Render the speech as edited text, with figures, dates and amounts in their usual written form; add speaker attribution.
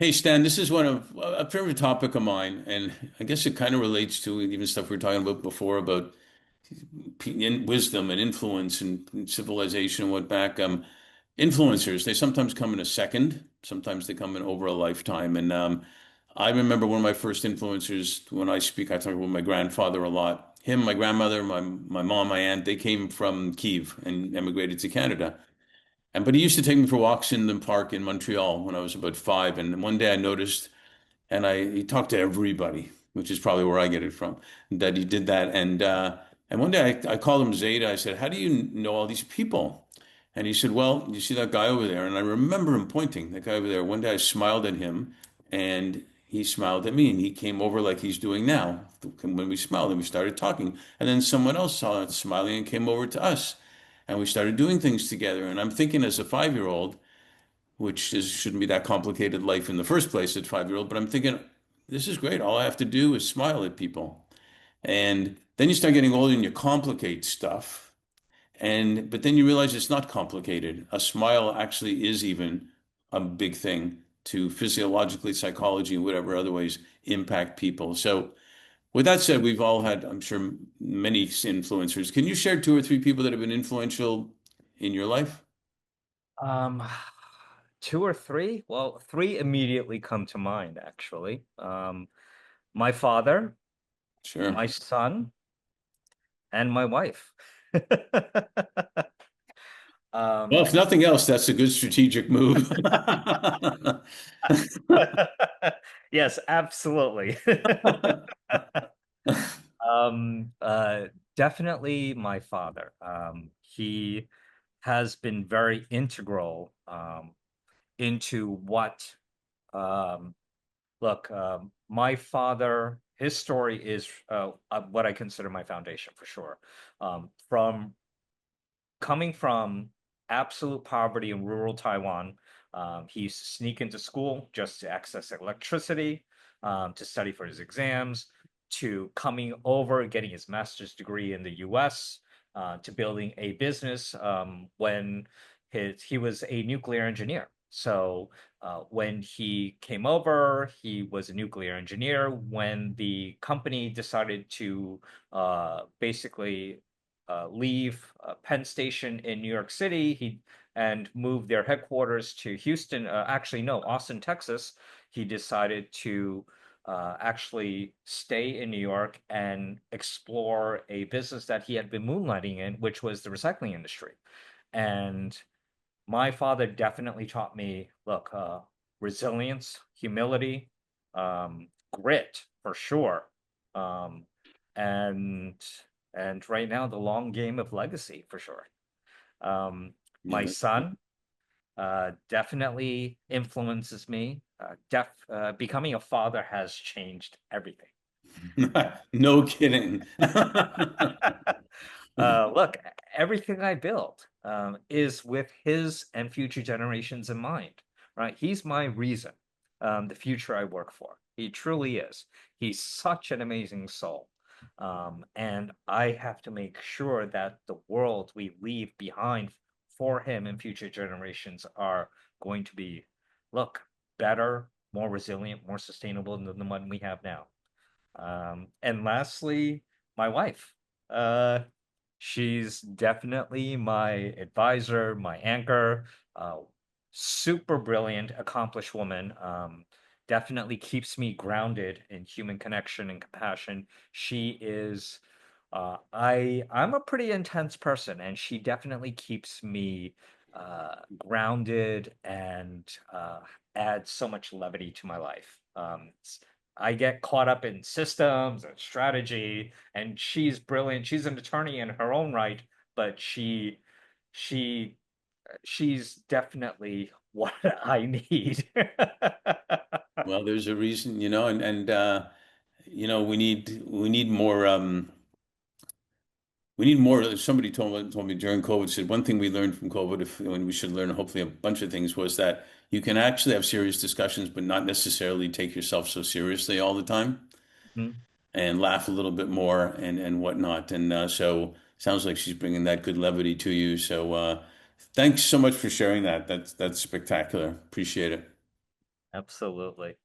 Speaker 1: Hey Stan, this is one of a favorite topic of mine, and I guess it kind of relates to even stuff we were talking about before about wisdom and influence and civilization and what back. Influencers, they sometimes come in a second, sometimes they come in over a lifetime. And I remember one of my first influencers when I speak, I talk about my grandfather a lot. Him, my grandmother, my mom, my aunt, they came from Kiev and emigrated to Canada. And but he used to take me for walks in the park in Montreal when I was about five. And one day I noticed, and he talked to everybody, which is probably where I get it from, that he did that. And one day I called him Zeta. I said, "How do you know all these people?" And he said, "Well, you see that guy over there?" And I remember him pointing, that guy over there. One day I smiled at him, and he smiled at me, and he came over like he's doing now. When we smiled, and we started talking, and then someone else saw it smiling and came over to us, and we started doing things together. And I'm thinking, as a 5 year old, which shouldn't be that complicated life in the first place at 5 year old. But I'm thinking, this is great. All I have to do is smile at people. And then you start getting older and you complicate stuff. But then you realize it's not complicated. A smile actually is even a big thing to physiologically, psychology, and whatever other ways impact people. So with that said, we've all had, I'm sure, many influencers. Can you share two or three people that have been influential in your life?
Speaker 2: Um, Two or three? Well, three immediately come to mind, actually. My father,
Speaker 1: Sure.
Speaker 2: my son, and my wife.
Speaker 1: Well,
Speaker 2: Um,
Speaker 1: if nothing else, that's a good strategic move.
Speaker 2: yes, absolutely. Um, uh, Definitely my father. He has been very integral into what um, look, my father, his story is what I consider my foundation for sure. From coming from absolute poverty in rural Taiwan, he used to sneak into school just to access electricity, to study for his exams, to coming over, getting his master's degree in the US, to building a business when he was a nuclear engineer. So when he came over, he was a nuclear engineer. When the company decided to basically leave Penn Station in New York City, and move their headquarters to Houston. Actually, no, Austin, Texas. He decided to actually stay in New York and explore a business that he had been moonlighting in, which was the recycling industry. And my father definitely taught me, look, resilience, humility, grit for sure, um, and right now the long game of legacy for sure. My
Speaker 1: Yeah.
Speaker 2: son definitely influences me. Becoming a father has changed everything.
Speaker 1: No kidding.
Speaker 2: Look, everything I build is with his and future generations in mind, right? He's my reason, the future I work for. He truly is. He's such an amazing soul. And I have to make sure that the world we leave behind for him and future generations are going to be, look, better, more resilient, more sustainable than the one we have now. And lastly, my wife. Uh, she's definitely my advisor, my anchor, uh, super brilliant, accomplished woman. Definitely keeps me grounded in human connection and compassion. She is, I'm a pretty intense person, and she definitely keeps me grounded and adds so much levity to my life. I get caught up in systems and strategy, and she's brilliant. She's an attorney in her own right, but she she's definitely what I need.
Speaker 1: Well, there's a reason, we need more. We need more. Somebody told me during COVID, said one thing we learned from COVID, when we should learn hopefully a bunch of things, was that you can actually have serious discussions, but not necessarily take yourself so seriously all the time,
Speaker 2: Mhm.
Speaker 1: and laugh a little bit more and whatnot. And so sounds like she's bringing that good levity to you. So thanks so much for sharing that. That's spectacular. Appreciate it.
Speaker 2: Absolutely.